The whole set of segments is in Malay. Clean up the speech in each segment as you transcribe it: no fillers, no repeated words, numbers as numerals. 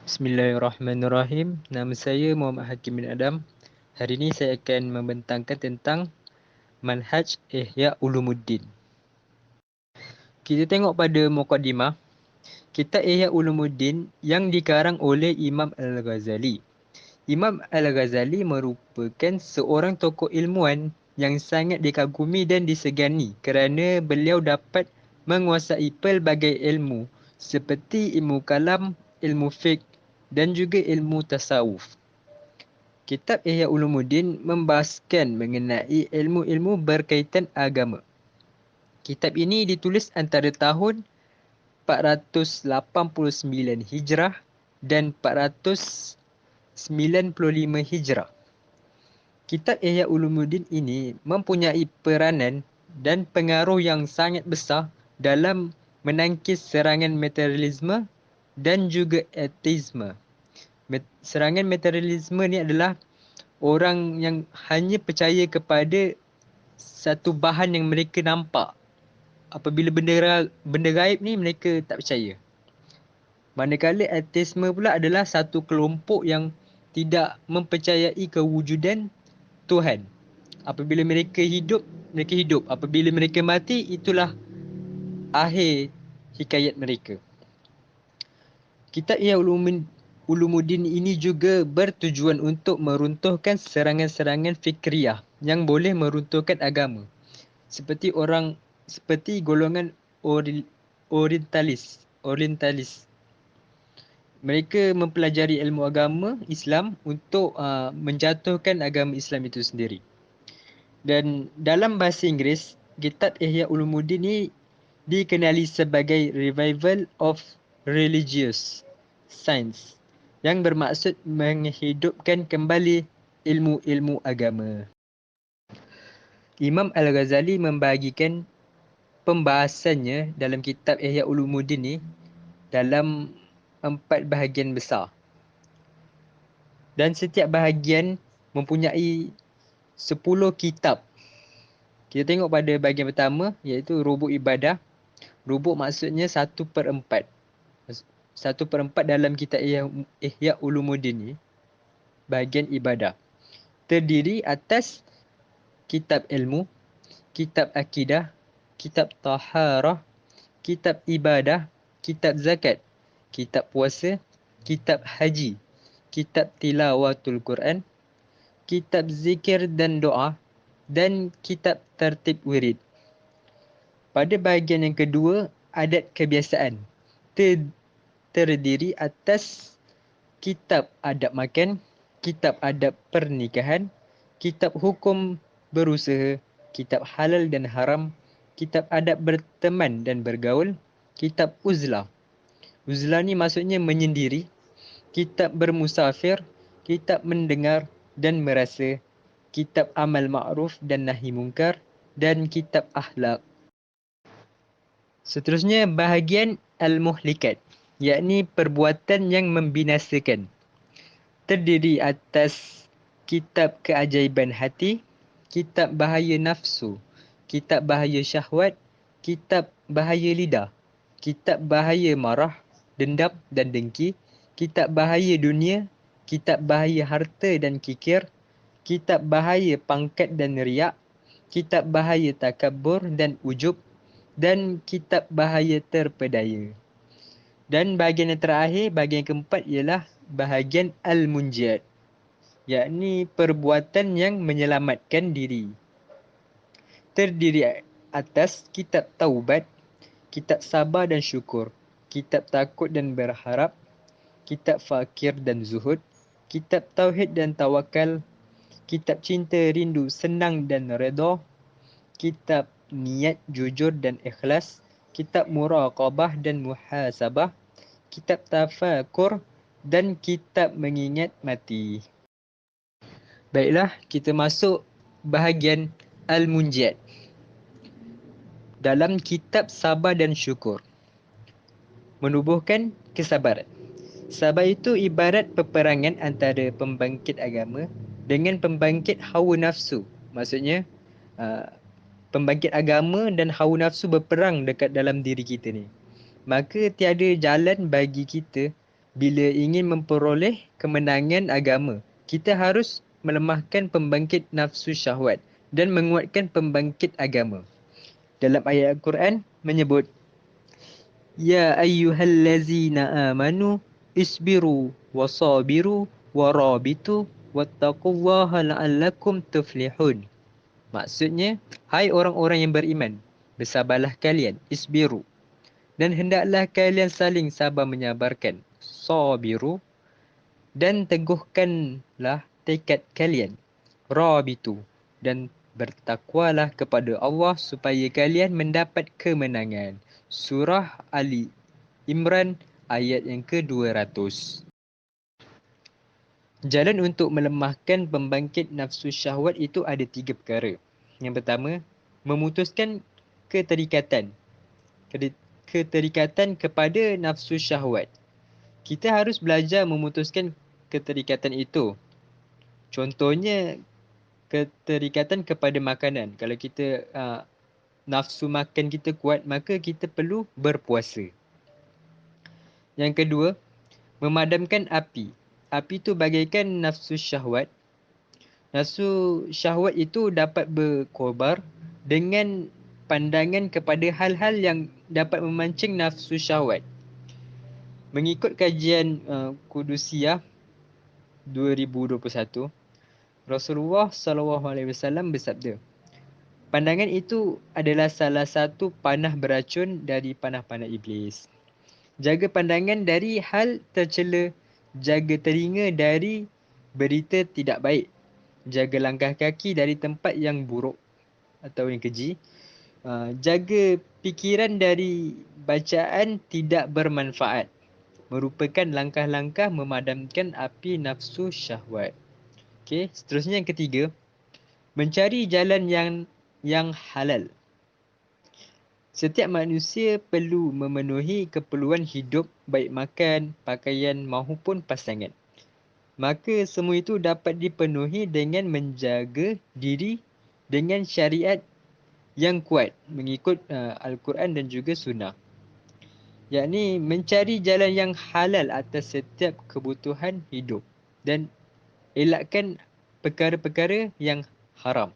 Bismillahirrahmanirrahim. Nama saya Muhammad Hakim bin Adam. Hari ini saya akan membentangkan tentang Manhaj Ihya Ulumuddin. Kita tengok pada Muqaddimah, kitab Ihya Ulumuddin yang dikarang oleh Imam Al-Ghazali. Imam Al-Ghazali merupakan seorang tokoh ilmuwan yang sangat dikagumi dan disegani kerana beliau dapat menguasai pelbagai ilmu seperti ilmu kalam, ilmu fiqh dan juga ilmu tasawuf. Kitab Ihya Ulumuddin membahaskan mengenai ilmu-ilmu berkaitan agama. Kitab ini ditulis antara tahun 489 Hijrah dan 495 Hijrah. Kitab Ihya Ulumuddin ini mempunyai peranan dan pengaruh yang sangat besar dalam menangkis serangan materialisme dan juga ateisme. Serangan materialisme ni adalah orang yang hanya percaya kepada satu bahan yang mereka nampak. Apabila benda gaib ni mereka tak percaya. Manakala ateisme pula adalah satu kelompok yang tidak mempercayai kewujudan Tuhan. Apabila mereka hidup, mereka hidup. Apabila mereka mati, itulah akhir hikayat mereka. Kitab Ihya Ulumuddin ini juga bertujuan untuk meruntuhkan serangan-serangan fikriyah yang boleh meruntuhkan agama. Seperti golongan orientalis. Mereka mempelajari ilmu agama Islam untuk menjatuhkan agama Islam itu sendiri. Dan dalam bahasa Inggeris, kitab Ihya Ulumuddin ini dikenali sebagai Revival of Religious Science yang bermaksud menghidupkan kembali ilmu-ilmu agama. Imam Al-Ghazali membahagikan pembahasannya dalam kitab Ihya Ulumuddin ni dalam 4 bahagian besar. Dan setiap bahagian mempunyai 10 kitab. Kita tengok pada bahagian pertama iaitu rubuk ibadah. Rubuk maksudnya 1/4. 1/4 dalam kitab Ihya Ulumuddin ni bahagian ibadah. Terdiri atas kitab ilmu, kitab akidah, kitab taharah, kitab ibadah, kitab zakat, kitab puasa, kitab haji, kitab tilawatul Quran, kitab zikir dan doa dan kitab tertib wirid. Pada bahagian yang kedua, adat kebiasaan. Terdiri atas kitab adab makan, kitab adab pernikahan, kitab hukum berusaha, kitab halal dan haram, kitab adab berteman dan bergaul, kitab uzlah. Uzlah ni maksudnya menyendiri, kitab bermusafir, kitab mendengar dan merasa, kitab amal ma'ruf dan nahi mungkar, dan kitab akhlak. Seterusnya bahagian al-muhlikat, yakni perbuatan yang membinasakan. Terdiri atas kitab keajaiban hati, kitab bahaya nafsu, kitab bahaya syahwat, kitab bahaya lidah, kitab bahaya marah, dendam dan dengki, kitab bahaya dunia, kitab bahaya harta dan kikir, kitab bahaya pangkat dan riak, kitab bahaya takabur dan ujub, dan kitab bahaya terpedaya. Dan bahagian yang terakhir, bahagian keempat ialah bahagian al-munjiyat, yakni perbuatan yang menyelamatkan diri. Terdiri atas kitab taubat, kitab sabar dan syukur, kitab takut dan berharap, kitab fakir dan zuhud, kitab tauhid dan tawakal, kitab cinta rindu senang dan redha, kitab niat jujur dan ikhlas, kitab muraqabah dan muhasabah, kitab tafakur dan kitab mengingat mati. Baiklah, kita masuk bahagian al-munjiyat. Dalam kitab sabar dan syukur, menubuhkan kesabaran. Sabar itu ibarat peperangan antara pembangkit agama dengan pembangkit hawa nafsu. Maksudnya, pembangkit agama dan hawa nafsu berperang dekat dalam diri kita ni. Maka tiada jalan bagi kita bila ingin memperoleh kemenangan agama, kita harus melemahkan pembangkit nafsu syahwat dan menguatkan pembangkit agama. Dalam ayat Al-Quran menyebut, Ya ayyuhallazina amanu isbiru wasabiru warabitu wattaqullaha la'allakum tuflihun. Maksudnya, hai orang-orang yang beriman, bersabarlah kalian, isbiru. Dan hendaklah kalian saling sabar menyabarkan, sabiru. Dan teguhkanlah tekad kalian, rabitu. Dan bertakwalah kepada Allah supaya kalian mendapat kemenangan. Surah Ali Imran ayat yang ke-200. Jalan untuk melemahkan pembangkit nafsu syahwat itu ada 3 perkara. Yang pertama, memutuskan keterikatan. Keterikatan kepada nafsu syahwat. Kita harus belajar memutuskan keterikatan itu. Contohnya, keterikatan kepada makanan. Kalau kita nafsu makan kita kuat, maka kita perlu berpuasa. Yang kedua, memadamkan api. Api itu bagaikan nafsu syahwat. Nafsu syahwat itu dapat berkobar dengan pandangan kepada hal-hal yang dapat memancing nafsu syahwat. Mengikut kajian Qudusiyah 2021, Rasulullah SAW bersabda, pandangan itu adalah salah satu panah beracun dari panah-panah iblis. Jaga pandangan dari hal tercela, jaga telinga dari berita tidak baik, jaga langkah kaki dari tempat yang buruk atau yang keji, jaga fikiran dari bacaan tidak bermanfaat, merupakan langkah-langkah memadamkan api nafsu syahwat. Okey, seterusnya yang ketiga, mencari jalan yang halal. Setiap manusia perlu memenuhi keperluan hidup, baik makan, pakaian maupun pasangan. Maka semua itu dapat dipenuhi dengan menjaga diri dengan syariat yang kuat mengikut Al-Quran dan juga Sunnah. Yakni mencari jalan yang halal atas setiap kebutuhan hidup dan elakkan perkara-perkara yang haram.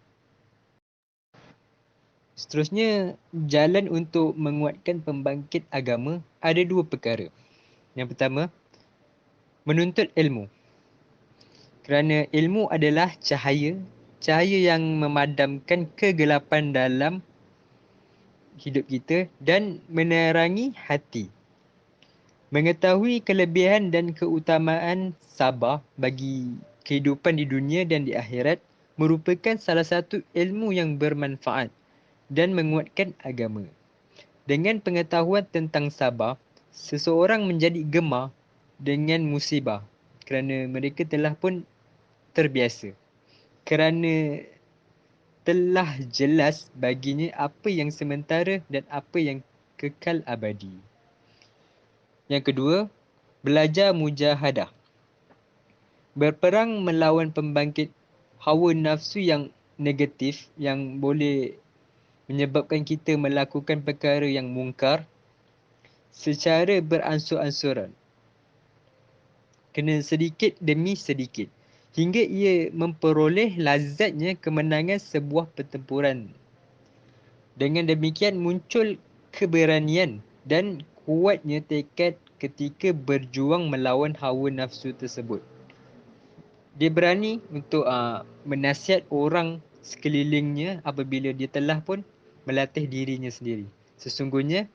Seterusnya, jalan untuk menguatkan pembangkit agama ada 2 perkara. Yang pertama, menuntut ilmu. Kerana ilmu adalah cahaya yang memadamkan kegelapan dalam hidup kita dan menerangi hati. Mengetahui kelebihan dan keutamaan sabar bagi kehidupan di dunia dan di akhirat merupakan salah satu ilmu yang bermanfaat dan menguatkan agama. Dengan pengetahuan tentang sabar, seseorang menjadi gemar dengan musibah kerana mereka telah pun terbiasa. Kerana telah jelas baginya apa yang sementara dan apa yang kekal abadi. Yang kedua, belajar mujahadah. Berperang melawan pembangkit hawa nafsu yang negatif yang boleh menyebabkan kita melakukan perkara yang mungkar secara beransur-ansuran. Kena sedikit demi sedikit hingga ia memperoleh lazatnya kemenangan sebuah pertempuran. Dengan demikian muncul keberanian dan kuatnya tekad ketika berjuang melawan hawa nafsu tersebut. Dia berani untuk menasihat orang sekelilingnya apabila dia telah pun melatih dirinya sendiri. Sesungguhnya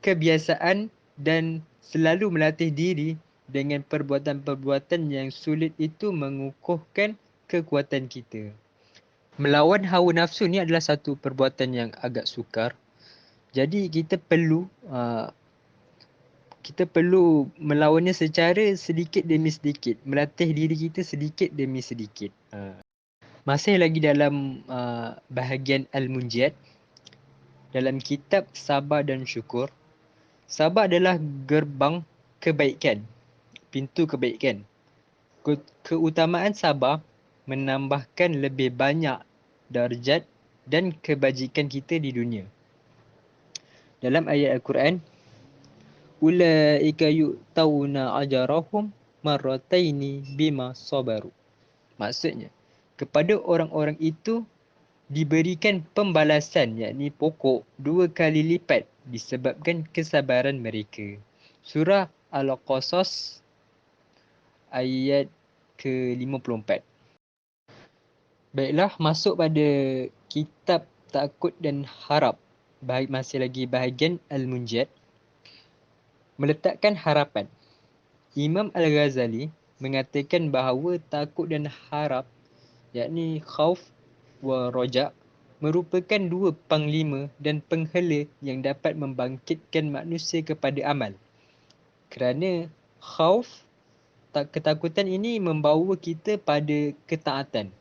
kebiasaan dan selalu melatih diri dengan perbuatan-perbuatan yang sulit itu mengukuhkan kekuatan kita. Melawan hawa nafsu ni adalah satu perbuatan yang agak sukar. Jadi kita perlu melawannya secara sedikit demi sedikit, melatih diri kita sedikit demi sedikit. Masih lagi dalam bahagian Al-Munjiyat, dalam kitab Sabar dan Syukur, sabar adalah gerbang kebaikan, pintu kebaikan. Keutamaan sabar menambahkan lebih banyak darjat dan kebajikan kita di dunia. Dalam ayat Al-Quran, ulaika yu'tauna ajarahum marrataini bima sabaru. Maksudnya, kepada orang-orang itu diberikan pembalasan, yakni pokok 2 kali lipat disebabkan kesabaran mereka. Surah Al-Qasas ayat ke-54. Baiklah, masuk pada kitab Takut dan Harap. Masih lagi bahagian Al-Munjad. Meletakkan harapan. Imam Al-Ghazali mengatakan bahawa takut dan harap, yakni khauf wa roja', merupakan dua panglima dan penghela yang dapat membangkitkan manusia kepada amal. Kerana khauf, ketakutan ini membawa kita pada ketaatan,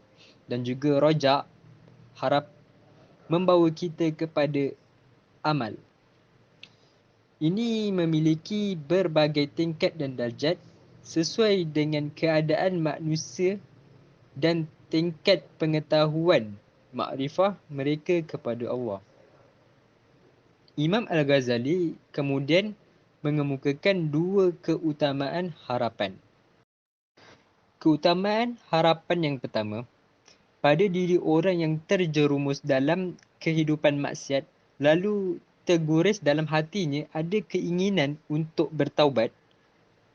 dan juga roja', harap, membawa kita kepada amal. Ini memiliki berbagai tingkat dan darjat sesuai dengan keadaan manusia dan tingkat pengetahuan makrifah mereka kepada Allah. Imam Al-Ghazali kemudian mengemukakan dua keutamaan harapan. Keutamaan harapan yang pertama, pada diri orang yang terjerumus dalam kehidupan maksiat lalu tergores dalam hatinya ada keinginan untuk bertaubat,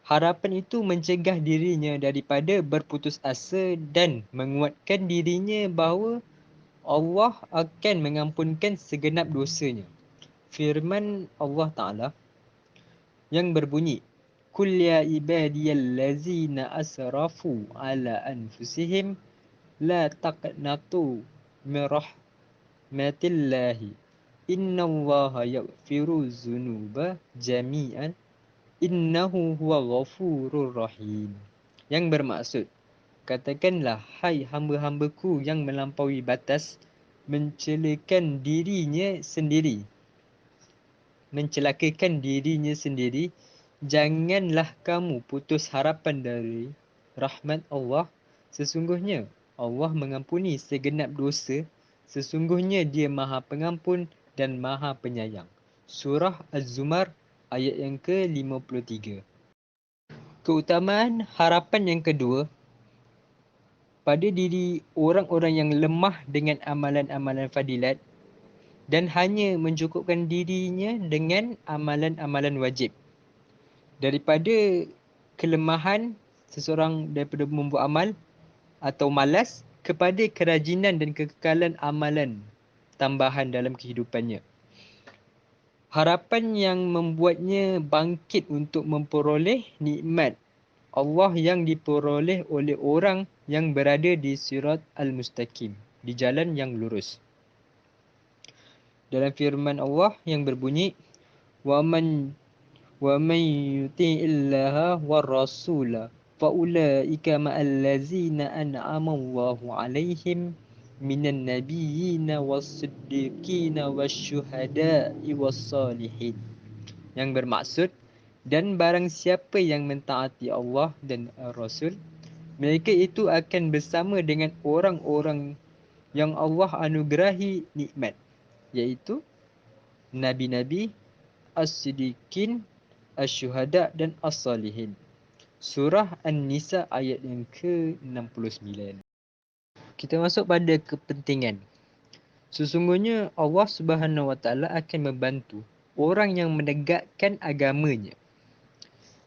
harapan itu mencegah dirinya daripada berputus asa dan menguatkan dirinya bahawa Allah akan mengampunkan segenap dosanya. Firman Allah Ta'ala yang berbunyi, Qul ya ibadiyallazina asrafu ala anfusihim la taqnatu min rahmatillahi innallaha yaghfiru dzunuba jami'an innahu huwa ghafurur rahim. Yang bermaksud, katakanlah, hai hamba-hambaku yang melampaui batas, mencelakakan dirinya sendiri, janganlah kamu putus harapan dari rahmat Allah. Sesungguhnya Allah mengampuni segenap dosa. Sesungguhnya Dia Maha Pengampun dan Maha Penyayang. Surah Az-Zumar ayat yang ke-53. Keutamaan harapan yang kedua, pada diri orang-orang yang lemah dengan amalan-amalan fadilat dan hanya mencukupkan dirinya dengan amalan-amalan wajib. Daripada kelemahan seseorang daripada membuat amal atau malas kepada kerajinan dan kekekalan amalan tambahan dalam kehidupannya. Harapan yang membuatnya bangkit untuk memperoleh nikmat Allah yang diperoleh oleh orang yang berada di sirat al-mustaqim, di jalan yang lurus. Dalam firman Allah yang berbunyi, وَمَنْ يُطِعِ وَالرَّسُولَ فَأُولَئِكَ مَعَ الَّذِينَ أَنْعَمَ اللَّهُ عَلَيْهِمْ مِنَ النَّبِيِّينَ وَالصِّدِّيقِينَ وَالشُّهَدَاءِ وَالصَّالِحِينَ. Yang bermaksud, dan barang siapa yang mentaati Allah dan Rasul, mereka itu akan bersama dengan orang-orang yang Allah anugerahi nikmat, iaitu Nabi-Nabi, As-Siddiqin, Asy-Syuhada dan As-Salihin. Surah An-Nisa ayat yang ke-69. Kita masuk pada kepentingan. Sesungguhnya Allah Subhanahu Wa Taala akan membantu orang yang menegakkan agamanya.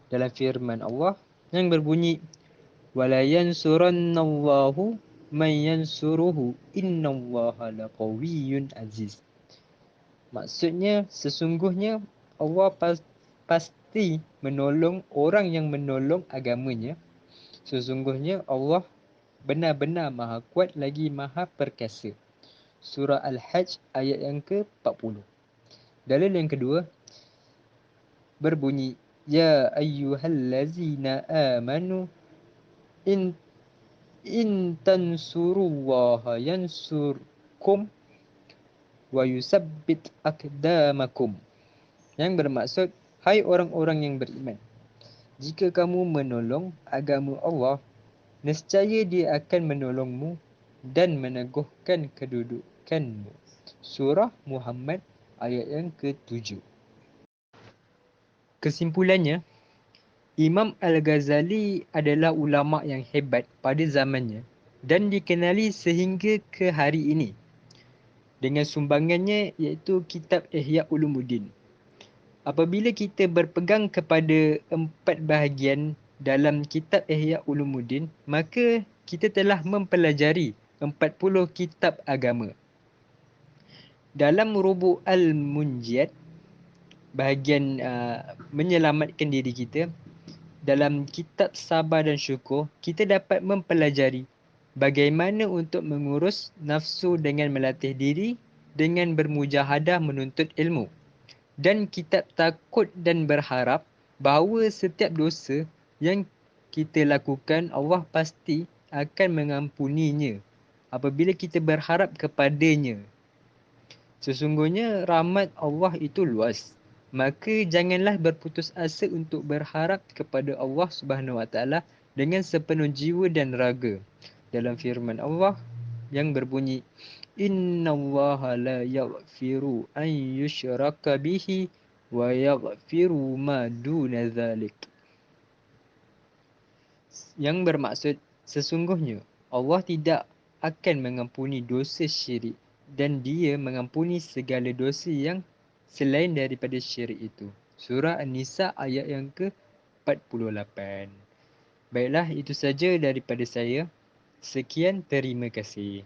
Dalam firman Allah yang berbunyi, وَلَا يَنْصُرَنَّ اللَّهُ مَنْ يَنْصُرُهُ إِنَّ اللَّهَ لَقَوِيٌّ عَزِيزٌ. Maksudnya, sesungguhnya Allah pasti menolong orang yang menolong agamanya. Sesungguhnya Allah benar-benar maha kuat lagi maha perkasa. Surah Al-Hajj ayat yang ke-40. Dalil yang kedua berbunyi, Ya ayyuhallazina amanu in tansurullaha yansurkum wa yusabbit aqdamakum. Yang bermaksud, hai orang-orang yang beriman, jika kamu menolong agama Allah, nescaya Dia akan menolongmu dan meneguhkan kedudukanmu. Surah Muhammad ayat yang ke-7. Kesimpulannya, Imam Al-Ghazali adalah ulama yang hebat pada zamannya dan dikenali sehingga ke hari ini dengan sumbangannya iaitu kitab Ihya Ulumuddin. Apabila kita berpegang kepada 4 bahagian dalam kitab Ihya Ulumuddin, maka kita telah mempelajari 40 kitab agama. Dalam Rubu' Al-Munjiyat, bahagian menyelamatkan diri kita, dalam kitab Sabar dan Syukur, kita dapat mempelajari bagaimana untuk mengurus nafsu dengan melatih diri dengan bermujahadah menuntut ilmu. Dan kitab Takut dan Berharap bahawa setiap dosa yang kita lakukan Allah pasti akan mengampuninya apabila kita berharap kepadanya. Sesungguhnya rahmat Allah itu luas. Maka janganlah berputus asa untuk berharap kepada Allah Subhanahu Wa Taala dengan sepenuh jiwa dan raga. Dalam firman Allah yang berbunyi, Innallaha la yaghfiru an yushraka bihi wa yaghfiru ma duna dzalik. Yang bermaksud sesungguhnya Allah tidak akan mengampuni dosa syirik dan Dia mengampuni segala dosa yang selain daripada syirik itu. Surah An-Nisa ayat yang ke-48. Baiklah, itu saja daripada saya. Sekian, terima kasih.